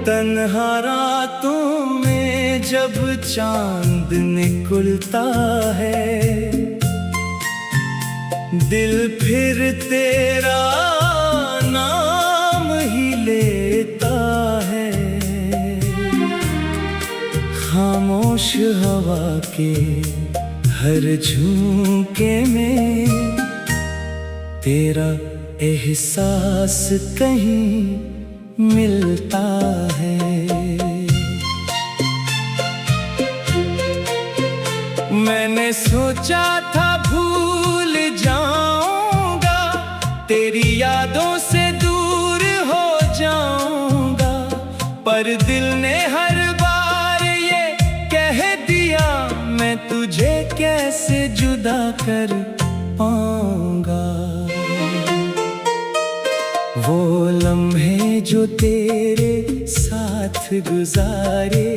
तन्हा रातों में जब चांद निकलता है, दिल फिर तेरा नाम ही लेता है। खामोश हवा के हर झोंके में तेरा एहसास कहीं मिलता है। मैंने सोचा था भूल जाऊंगा, तेरी यादों से दूर हो जाऊंगा, पर दिल ने हर बार ये कह दिया, मैं तुझे कैसे जुदा कर पाऊंगा। वो लम्हे जो तेरे साथ गुजारे,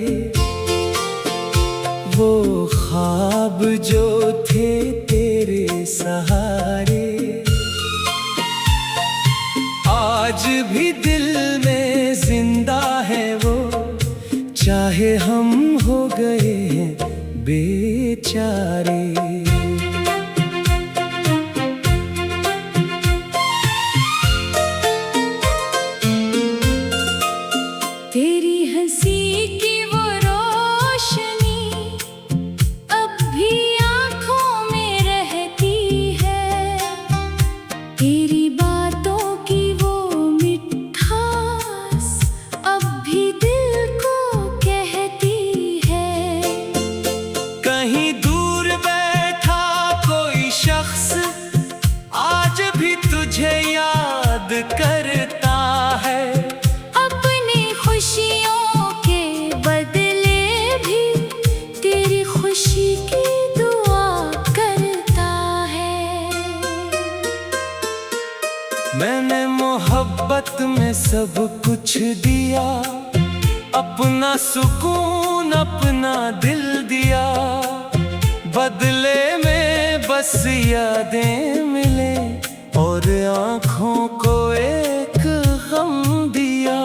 वो ख्वाब जो थे तेरे सहारे, आज भी दिल में जिंदा है वो, चाहे हम हो गए हैं बेचारे। तेरी हंसी की वो रोशनी अब भी आँखों में रहती है, तेरी बातों की वो मिठास अब भी दिल को कहती है। कहीं दूर बैठा कोई शख्स आज भी तुझे याद करता है, खुशियों के बदले भी तेरी खुशी की दुआ करता है। मैंने मोहब्बत में सब कुछ दिया, अपना सुकून अपना दिल दिया, बदले में बस यादें मिले और आँखों को एक गम दिया।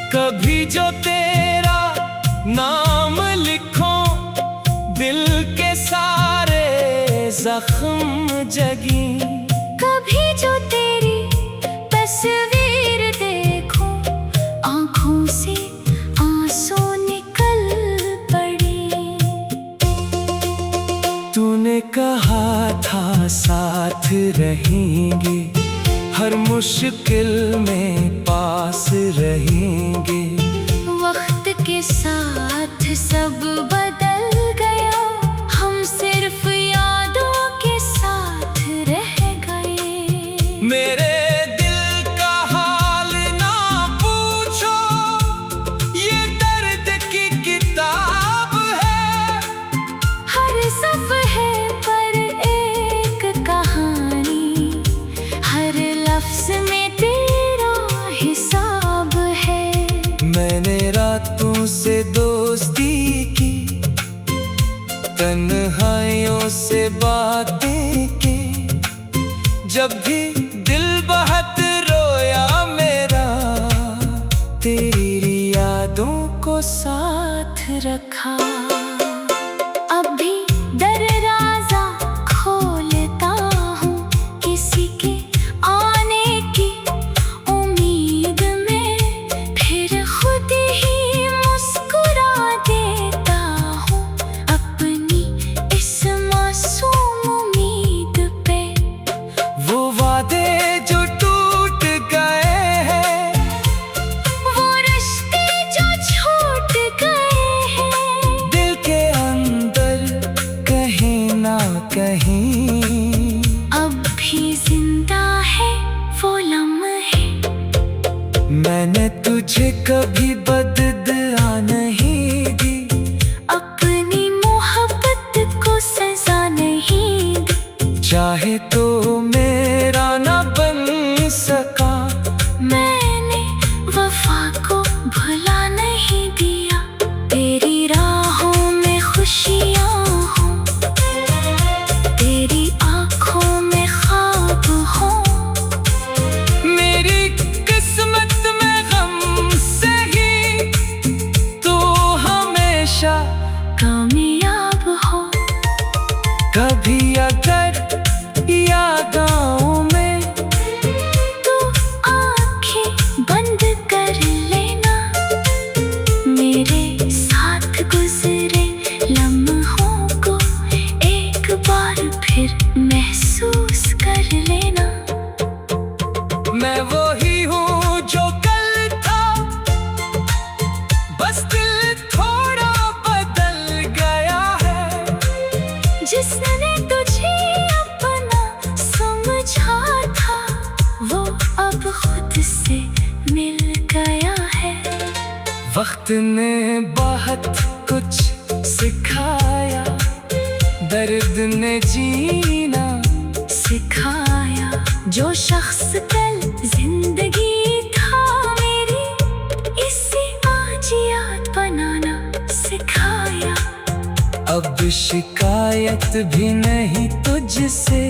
कभी जो तेरा नाम लिखो, दिल के सारे जख्म जगी, कभी जो तेरी तस्वीर देखो, आँखों से आंसू निकल पड़े। तूने कहा था साथ रहेंगे, हर मुश्किल में पास रहेंगे। वक्त के साथ सब बदल गया, हम सिर्फ यादों के साथ रह गए। मेरे दिल का हाल ना पूछो, ये दर्द की किताब है, हर सफ़े पर एक कहानी, हर लफ्ज़ में तेरा हिसाब है। मैंने रातों से दोस्ती की, तन्हाइयों से बातें की, जब भी दिल बहुत रोया मेरा, तेरी यादों को साथ रखा। अब भी दरवाज़ा खोलता हूँ किसी के आने की उम्मीद में, फिर खुद ही मुस्कुरा देता हूँ अपनी इस मासूम उम्मीद पे। वो वादे जो टूट गए हैं, वो रिश्ते जो छूट गए हैं, दिल तुझे कभी बददुआ नहीं दी, अपनी मोहब्बत को सजा नहीं दी। चाहे तो मेरा ना बन सका, मैंने वफा को भुला नहीं दिया। तेरी राहों में खुशियाँ हों, तेरी आँखों में ख्वाब हों। मेरी किस्मत में गम से ही तू हमेशा कामयाब हो। कभी अगर यादों में तू आँखें बंद कर लेना, मेरे साथ गुजरे लम्हों को एक बार फिर महसूस कर लेना। मैं वही हूँ जो कल था, बस दिल थोड़ा बदल गया है। जिसने तुझे अपना समझा था, वो अब खुद से मिल गया है। वक्त ने बहुत कुछ सिखाया, दर्द ने जीना सिखाया। जो शख्स कल जिंदगी था मेरी, इसे आज याद बनाना सिखाया। अब शिकायत भी नहीं तुझसे,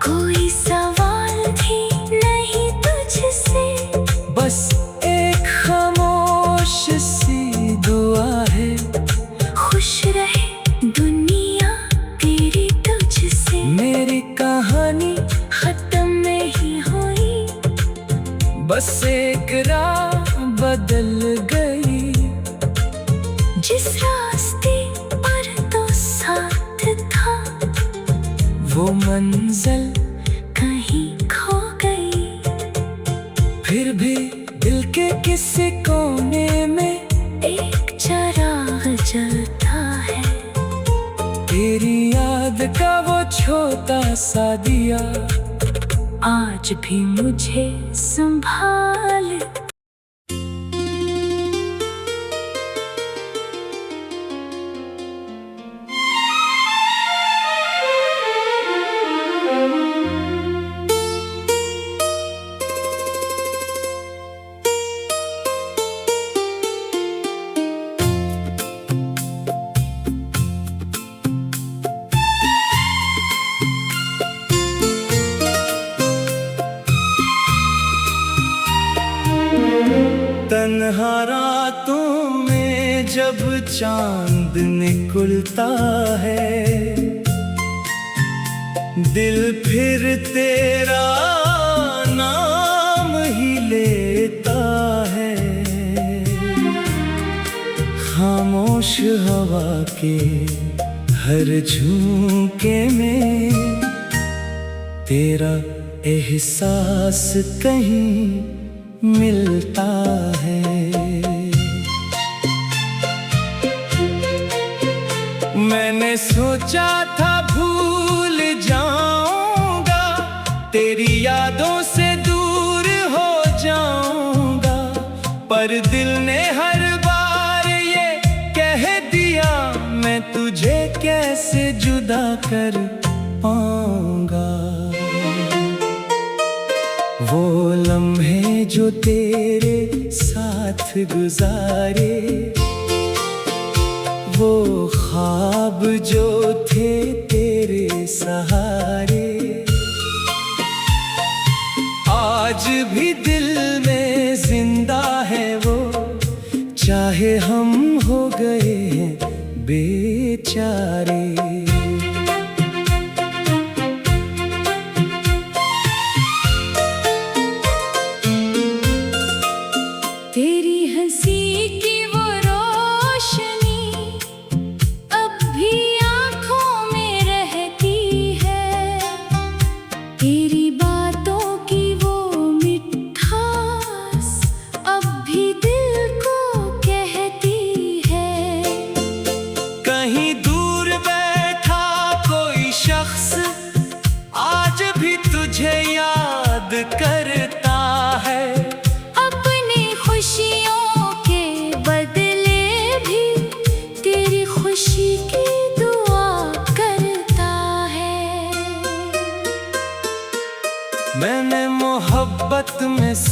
कोई सवाल भी नहीं तुझसे। बस एक खामोश सी दुआ है, खुश रहे दुनिया तेरी तुझसे। मेरी कहानी खत्म नहीं हुई, बस एक राह बदल गई। जिस रास्ते पर तो साथ था, वो मंजिल कहीं खो गई। फिर भी दिल के किसी कोने में एक चिराग जलता है, तेरी याद का वो छोटा सा दिया आज भी मुझे संभाल। तन्हा रातों में जब चांद निकलता है, दिल फिर तेरा नाम ही लेता है। खामोश हवा के हर झोंके में तेरा एहसास कहीं मिलता है। मैंने सोचा था भूल जाऊंगा, तेरी यादों से दूर हो जाऊंगा, पर दिल ने हर बार ये कह दिया, मैं तुझे कैसे जुदा कर पाऊंगा। वो लम्हे जो तेरे साथ गुजारे, वो ख्वाब जो थे तेरे सहारे, आज भी दिल में जिंदा है वो, चाहे हम हो गए हैं बेचारे। तेरी हंसी की वो रोशनी अब भी आँखों में रहती है, तेरी बातों की वो मिठास अब भी दिल को कहती है। कहीं दूर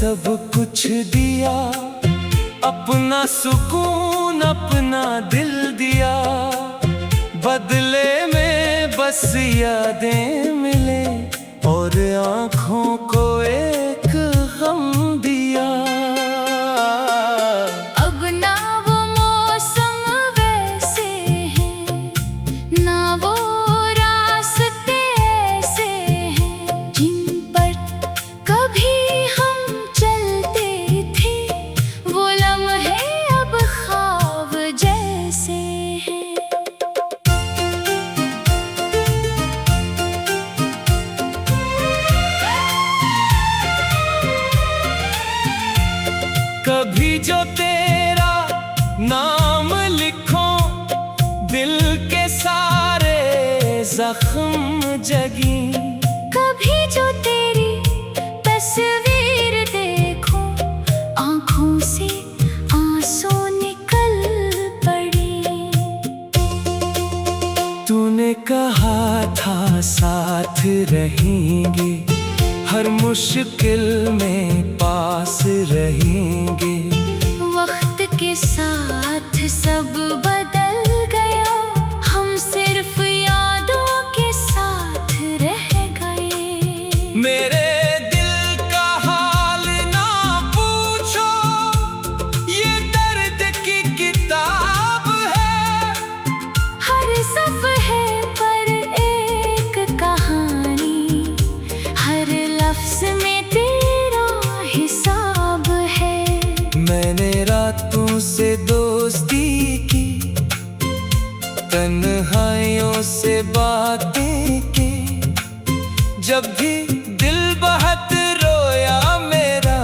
सब कुछ दिया, अपना सुकून अपना दिल दिया, बदले में बस यादें मिले और आँखों को एक गम दिया। अब ना वो मौसम वैसे हैं, ना वो रास्ते ऐसे हैं जिन पर कभी हम चलते थे। वो लम्हे अब ख्वाब जैसे हैं। कभी जो तेरा नाम लिखो, दिल के सारे जख्म जगी। कभी जो तेरी तस्वीर देखो, आँखों से आंसू निकल पड़े। तूने कहा था साथ रहेंगे, हर मुश्किल में पास रहेंगे। वक्त के साथ सब बदल गया, हम सिर्फ यादों के साथ रह गए। मेरे दिल का हाल ना पूछो, ये दर्द की किताब है। हर सफ़े पर एक कहानी, हर लफ्ज़ में तेरा हिसाब है। मैंने रातों से दोस्ती की, तन्हाइयों से बातें की। जब भी दिल बहुत रोया मेरा,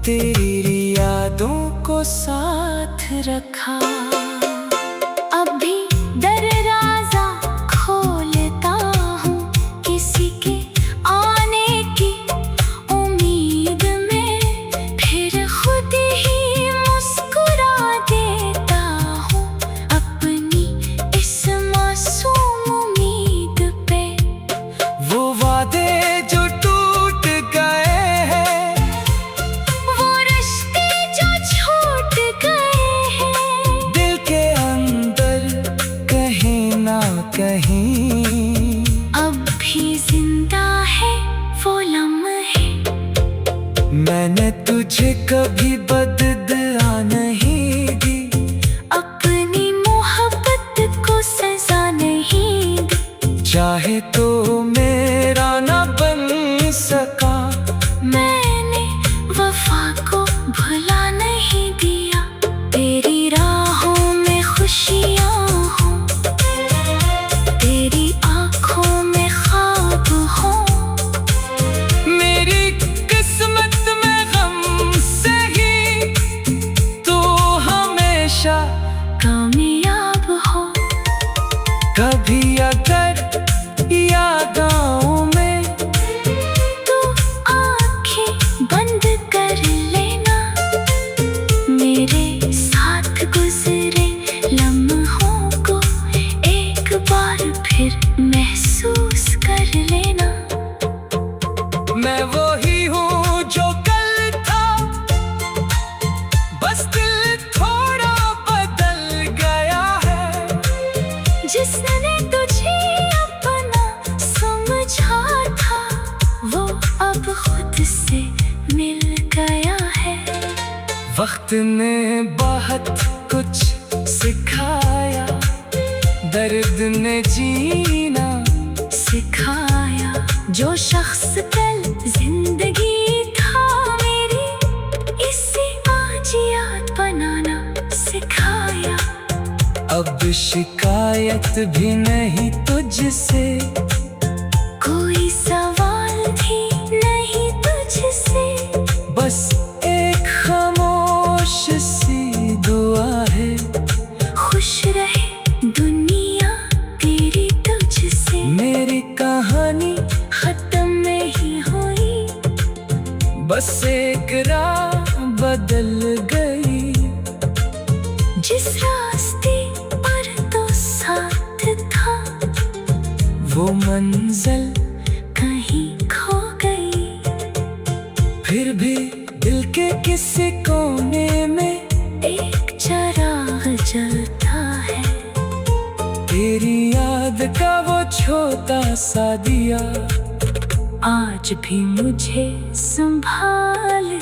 तेरी यादों को साथ रखा। अब भी दरवाज़ा खोलता हूँ किसी के आने की उम्मीद में, फिर खुद ही मुस्कुरा देता हूँ अपनी इस मासूम उम्मीद पे। वो वादे जो टूट गए हैं, वो रिश्ते जो छूट गए हैं, दिल के अंदर कहीं ना कहीं अब भी जिंदा है वो लम्हे। मैंने तुझे कभी बददुआ नहीं दी, अपनी मोहब्बत को सजा नहीं दी। चाहे तो मेरा ना बन सका। मैंने वफा को भुला नहीं दिया, तेरी राहों में खुशियाँ हों, तेरी आँखों में ख्वाब हों। मेरी किस्मत में गम से ही तू हमेशा कामयाब हो। कभी अगर यादों में तू आँखें बंद कर लेना, मेरे साथ गुजरे लम्हों को एक बार फिर महसूस कर लेना। मैं वही हूँ जो कल था, बस दिल थोड़ा बदल गया है। जिसने तुझे अपना समझा था, वो अब खुद से मिल गया है। वक्त ने बहुत कुछ सिखाया, दर्द ने जीना सिखाया। जो शख्स कल जिंदगी था मेरी, इसे आज याद बनाना सिखाया। अब शिकायत भी नहीं तुझसे, कोई सवाल भी नहीं तुझसे। बस एक खामोश सी दुआ है, खुश रहे दुनिया तेरी तुझसे। मेरी कहानी खत्म नहीं हुई, बस एक राह बदल गई। जिस रास्ते पर तो साथ था, वो मंजिल कहीं खो गई। फिर भी दिल के किसी कोने में एक चिराग जलता है। तेरी याद का वो छोटा सा दिया आज भी मुझे संभाल।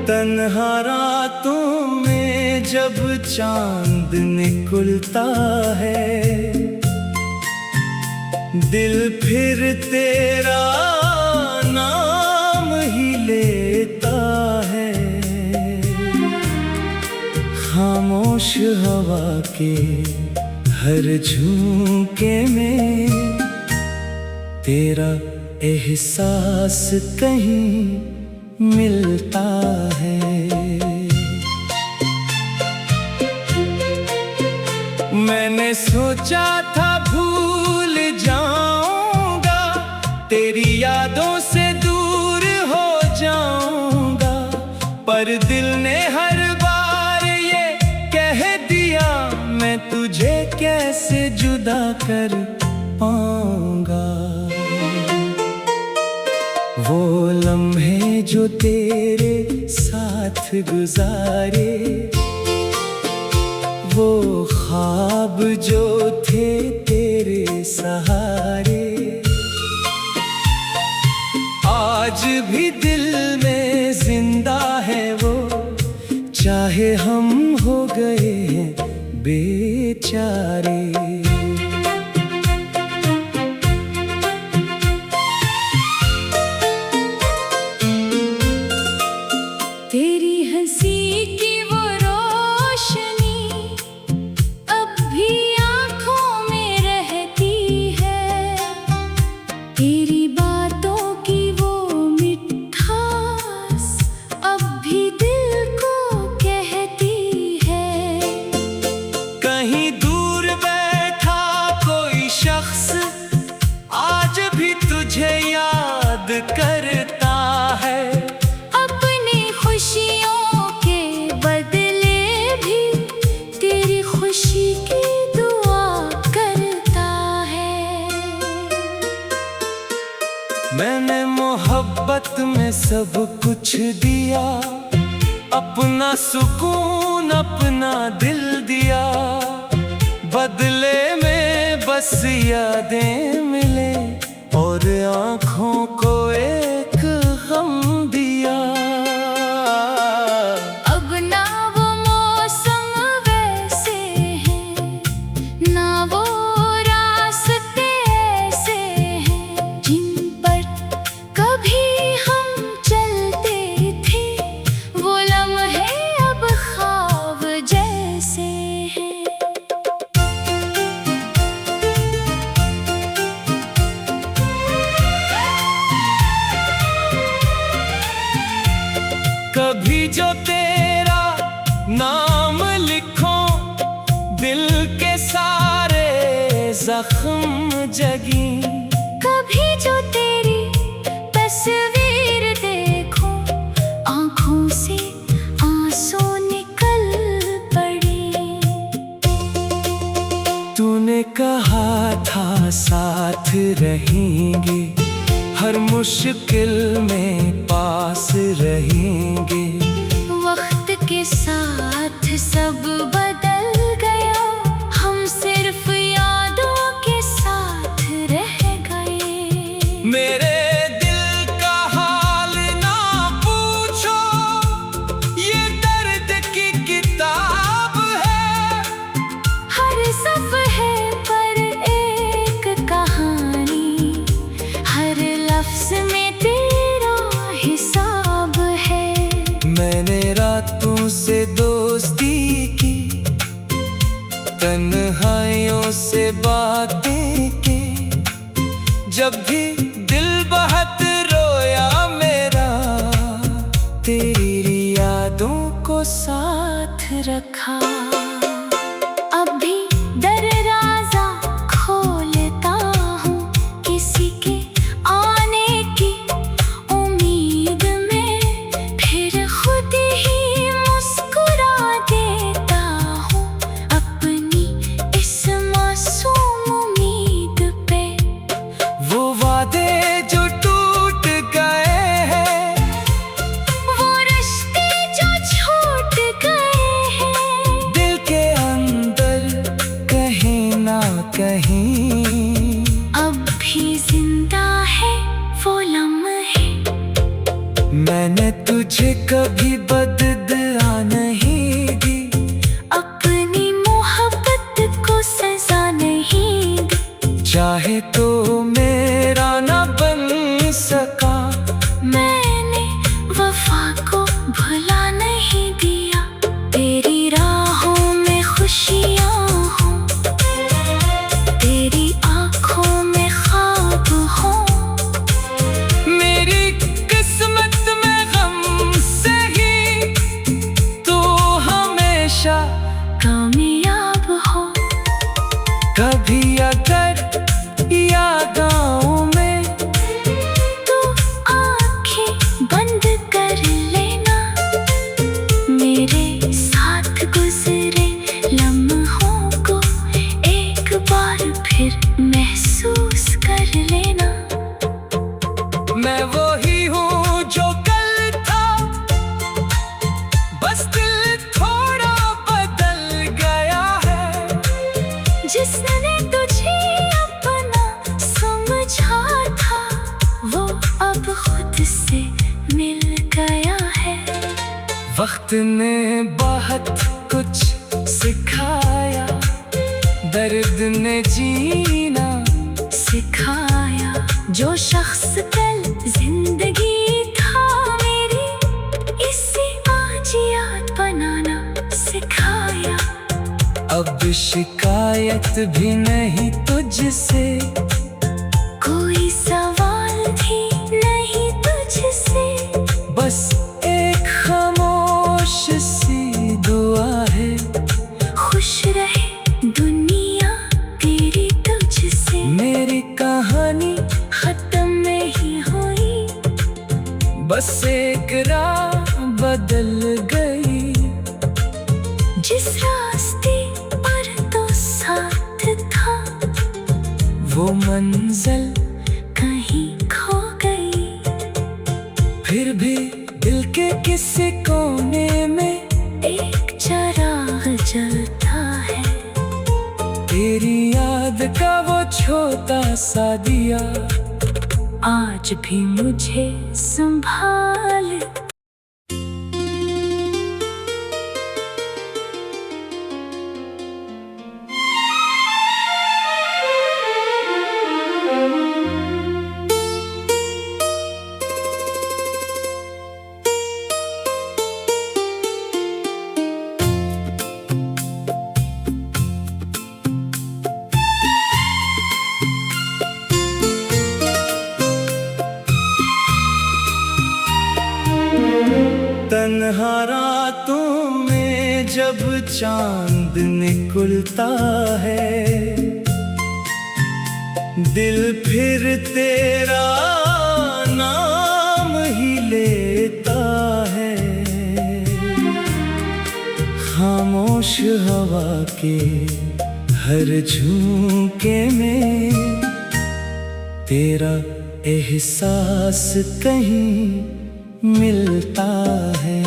तन्हा रातों में जब चांद निकलता है, दिल फिर तेरा नाम ही लेता है। खामोश हवा के हर झोंके में तेरा एहसास कहीं मिलता है। मैंने सोचा था भूल जाऊंगा, तेरी यादों से दूर हो जाऊंगा, पर दिल ने हर बार ये कह दिया मैं तुझे कैसे जुदा कर पाऊंगा। वो लम्हे जो तेरे साथ गुजारे, वो ख्वाब जो थे तेरे सहारे, आज भी दिल में जिंदा है वो, चाहे हम हो गए हैं बेचारे। तेरी हंसी की वो रोशनी अब भी आँखों में रहती है। तेरी बातों की वो मिठास अब भी दिल को कहती है। कहीं दूर बैठा कोई शख्स आज भी तुझे याद करता है। खुशियों के बदले भी तेरी खुशी की दुआ करता है। मैंने मोहब्बत में सब कुछ दिया, अपना सुकून अपना दिल दिया, बदले में बस यादें मिले और आँखों को एक गम दिया। कभी जो तेरा नाम लिखो, दिल के सारे जख्म जगी। कभी जो तेरी तस्वीर देखो, आँखों से आंसू निकल पड़े। तूने कहा था साथ रहेंगे, हर मुश्किल में पास रहेंगे। वक्त के साथ सब बदल गया, हम सिर्फ यादों के साथ रह गए। मेरे दिल का हाल ना पूछो, ये दर्द की किताब है। हर सफ़े पर एक कहानी, हर लफ्ज़ में तेरा हिसाब है। मैंने रातों से दोस्ती की, तन्हाइयों से बातें की, जब भी दिल बहुत रोया मेरा, को साथ रखा। अब भी दरवाजा खोलता हूँ किसी के आने की उम्मीद में, फिर खुद ही मुस्कुरा देता हूँ अपनी इस मासूम उम्मीद पे। वो वादे जो टूट गए हैं, वो रिश्ते जो छूट गए हैं, दिल के अंदर कहीं ना कहीं अब भी जिंदा है वो लम्हे। मैंने तुझे कभी बददुआ नहीं दी, अपनी मोहब्बत को सजा नहीं दी। चाहे तो मेरा ना बन सका, मैंने वफा को भुला नहीं दिया। तेरी राहों में खुशियाँ हों, तेरी आँखों में ख्वाब हों, मेरी किस्मत में गम से ही तो हमेशा कामयाब हो। कभी अगर यादों में तू आँखें बंद कर लेना, मेरे साथ गुजरे लम्हों को एक बार फिर महसूस कर लेना। मैं वही हूँ जो कल था, बस दिल थोड़ा बदल गया है। जिसने तुझे अपना समझा था, वो अब खुद से मिल गया है। वक्त ने बहुत कुछ सिखाया, दर्द ने जीना सिखाया। जो शख्स कल जिंदगी था मेरी, इसे आज याद बनाना सिखाया। अब शिकायत भी नहीं तुझसे, कोई सवाल भी नहीं तुझसे, बस एक खामोश सी दुआ है। खुश रहे दुनिया तेरी तुझसे। मेरी कहानी खत्म नहीं हुई, बस एक राह बदल गई। जिस रास्ते पर तो साथ था, वो मंजिल कहीं खो गई। फिर भी दिल के किसी कोने में एक चिराग जलता है, तेरी याद का वो छोटा सा दिया आज भी मुझे संभाल। तन्हा रातों में जब चांद निकलता है, दिल फिर तेरा नाम ही लेता है। खामोश हवा के हर झोंके में तेरा एहसास कहीं मिलता है।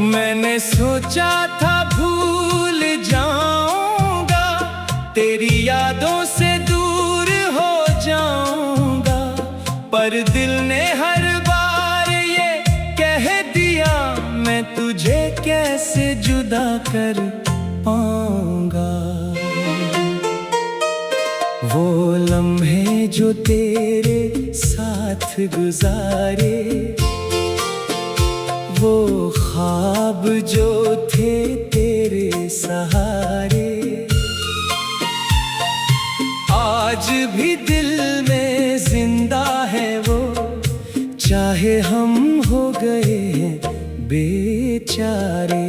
मैंने सोचा था भूल जाऊंगा, तेरी यादों से दूर हो जाऊंगा, पर दिल ने हर बार ये कह दिया, मैं तुझे कैसे जुदा कर पाऊंगा। वो लम्हे जो तेरे साथ गुजारे, वो ख्वाब जो थे तेरे सहारे, आज भी दिल में जिंदा है वो चाहे हम हो गए बेचारे।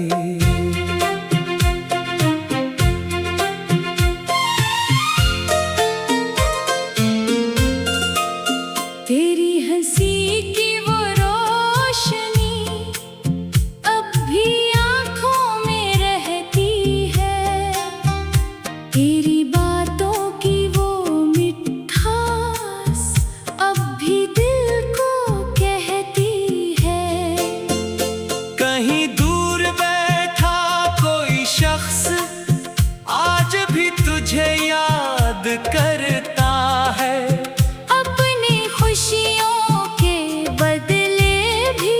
तेरी हंसी की वो रोशनी अब भी आँखों में रहती है। तेरी बातों की वो मिठास अब भी दिल को कहती है। कहीं दूर बैठा कोई शख्स आज भी तुझे याद करता है। अपनी खुशियों के बदले भी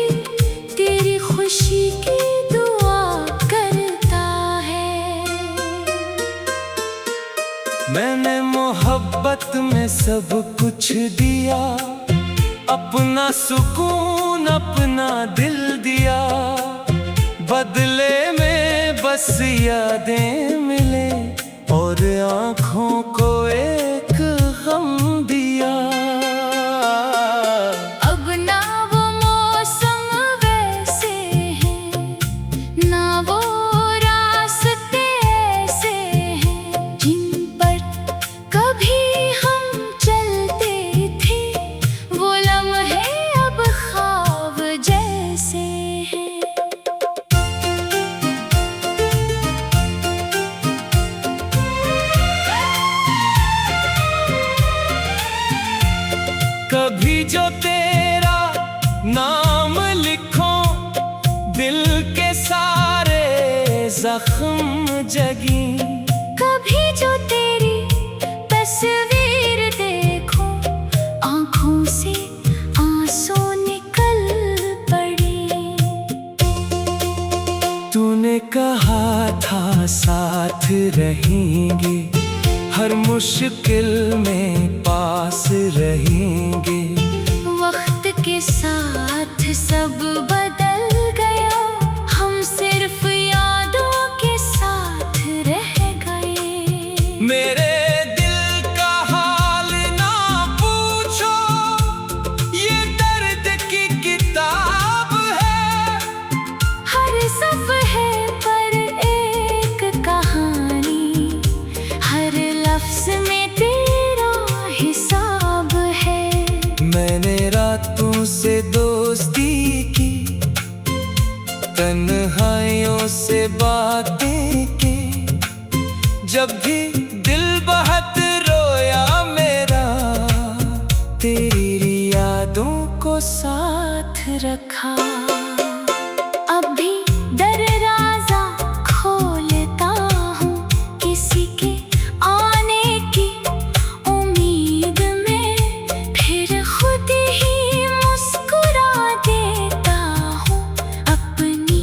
तेरी खुशी की दुआ करता है। मैंने मोहब्बत में सब कुछ दिया, अपना सुकून अपना दिल दिया। बदले में बस यादें मिले और आँखों को एक गम दिया। अब ना वो मौसम वैसे हैं, ना वो रास्ते ऐसे हैं जिन पर कभी हम चलते थे। वो लम्हे अब ख्वाब जैसे हैं। कभी जो तेरा नाम लिखो दिल के सारे जख्म जगी। कभी जो तेरी तस्वीर देखो आँखों से आंसू निकल पड़े। तूने कहा था साथ रहेंगे, हर मुश्किल में पास रहेंगे। वक्त के साथ सब बदल गया, हम सिर्फ यादों के साथ रह गए। मेरे दिल का हाल ना पूछो, ये दर्द की किताब है। हर सफ़े पर एक कहानी, हर लफ्ज़ में तेरा हिसाब है। मैंने रातों से दोस्ती की, तन्हाइयों से बातें की। जब भी दिल बहुत रोया मेरा, तेरी यादों को साथ रखा। अब भी दरवाज़ा खोलता हूँ किसी के आने की उम्मीद में, फिर खुद ही मुस्कुरा देता हूँ अपनी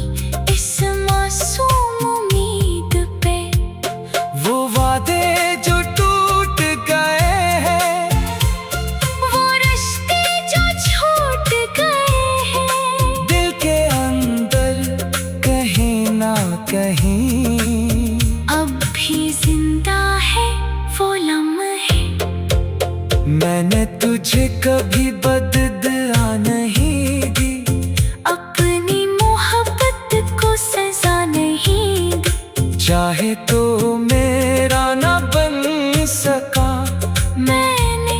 इस मासूम उम्मीद पे। वो वादे जो टूट गए हैं, वो रिश्ते जो छूट गए हैं, दिल के अंदर कहीं ना कहीं अब भी जिंदा है वो लम्हे। मैंने तुझे कभी बददुआ नहीं दी, अपनी मोहब्बत को सजा नहीं दी। चाहे तो मेरा ना बन सका। मैंने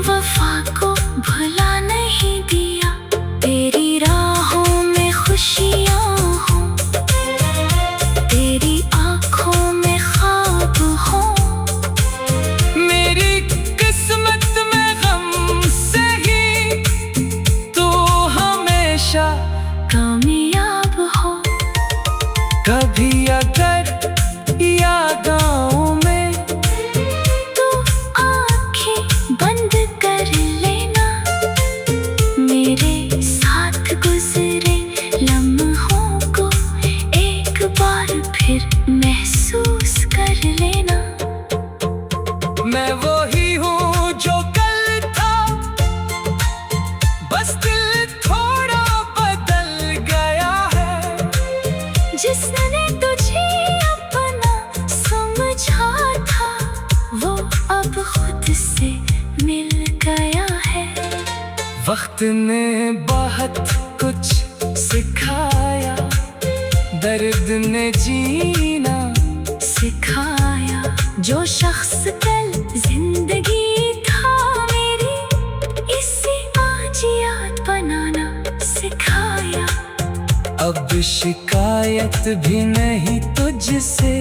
वफा को भुला नहीं दिया। तेरी राहों में खुशियाँ हों, तेरी आँखों में ख्वाब हों। मेरी किस्मत में गम से ही तू हमेशा कामयाब हो। कभी अगर यादों में तू आँखें बंद कर लेना, मेरे साथ गुजरे लम्हों को एक बार फिर महसूस कर लेना। मैं वही हूँ जो कल था, बस दिल थोड़ा बदल गया। वक्त ने बहुत कुछ सिखाया, दर्द ने जीना सिखाया। जो शख्स कल जिंदगी था मेरी, इसे आज याद बनाना सिखाया। अब शिकायत भी नहीं तुझसे,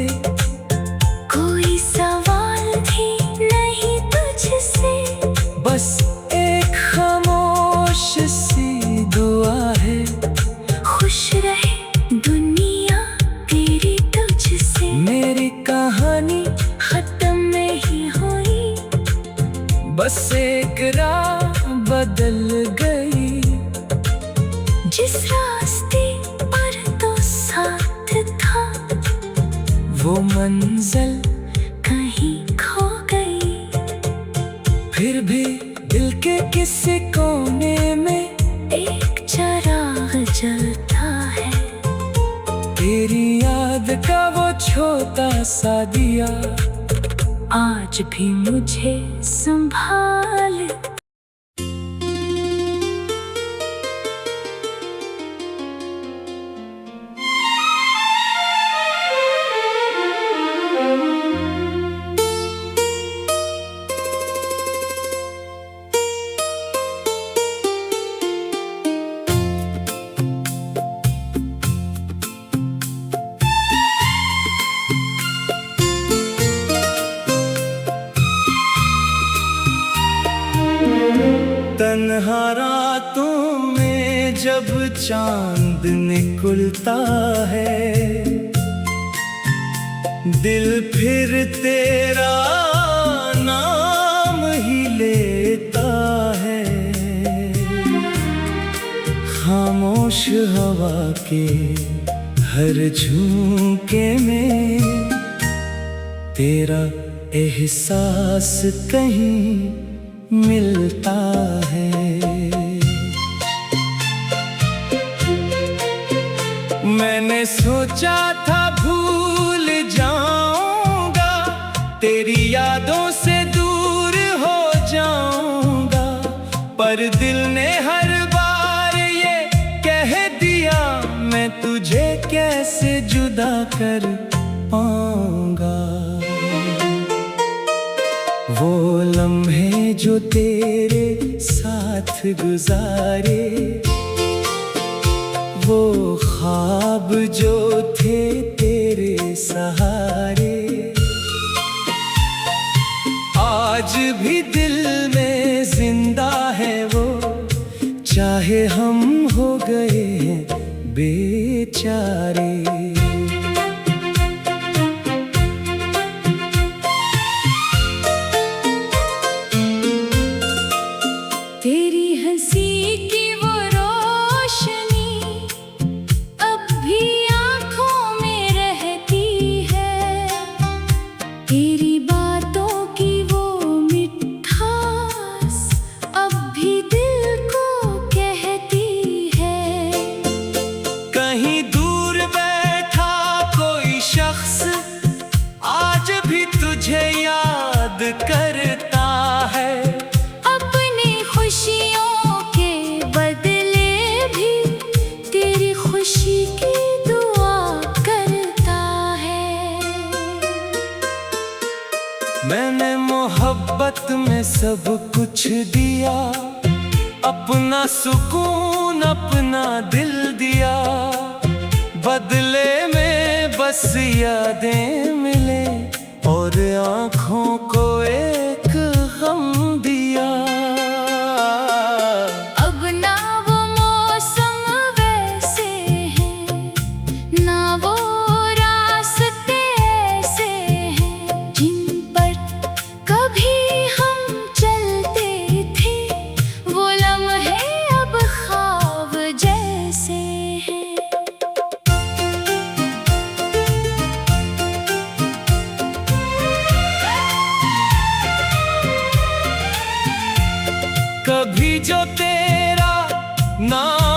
कोई सवाल भी नहीं तुझसे। बस एक खामोश सी दुआ है, खुश रहे दुनिया तेरी तुझसे। मेरी कहानी खत्म नहीं हुई, बस एक राह बदल गई। जिस रास्ते पर तो साथ था, वो मंजिल कहीं खो गई। फिर भी दिल के किसी कोने में एक चिराग जलता है, तेरी याद का वो छोटा सा दिया आज भी मुझे संभाल। तन्हा रातों में जब चांद निकलता है, दिल फिर तेरा नाम ही लेता है। खामोश हवा के हर झोंके में तेरा एहसास कहीं मिलता है। मैंने सोचा था भूल जाऊंगा, तेरी यादों से दूर हो जाऊंगा, पर दिल ने हर बार ये कह दिया, मैं तुझे कैसे जुदा कर पाऊंगा। वो लम्हे जो तेरे साथ गुजारे, वो ख्वाब जो थे तेरे सहारे, आज भी दिल में जिंदा है वो, चाहे हम हो गए हैं बेचारे। तेरी हंसी की वो रोशनी अब भी आँखों में रहती है, तेरी बातों की वो मिठास अब भी दिल को कहती है। कहीं दूर बैठा कोई शख्स आज भी तुझे याद करता है, खुशियों के बदले भी तेरी खुशी की दुआ करता है। मैंने मोहब्बत में सब कुछ दिया, अपना सुकून अपना दिल दिया, बदले में बस यादें मिले और आँखों को एक गम दिया। कभी जो तेरा नाम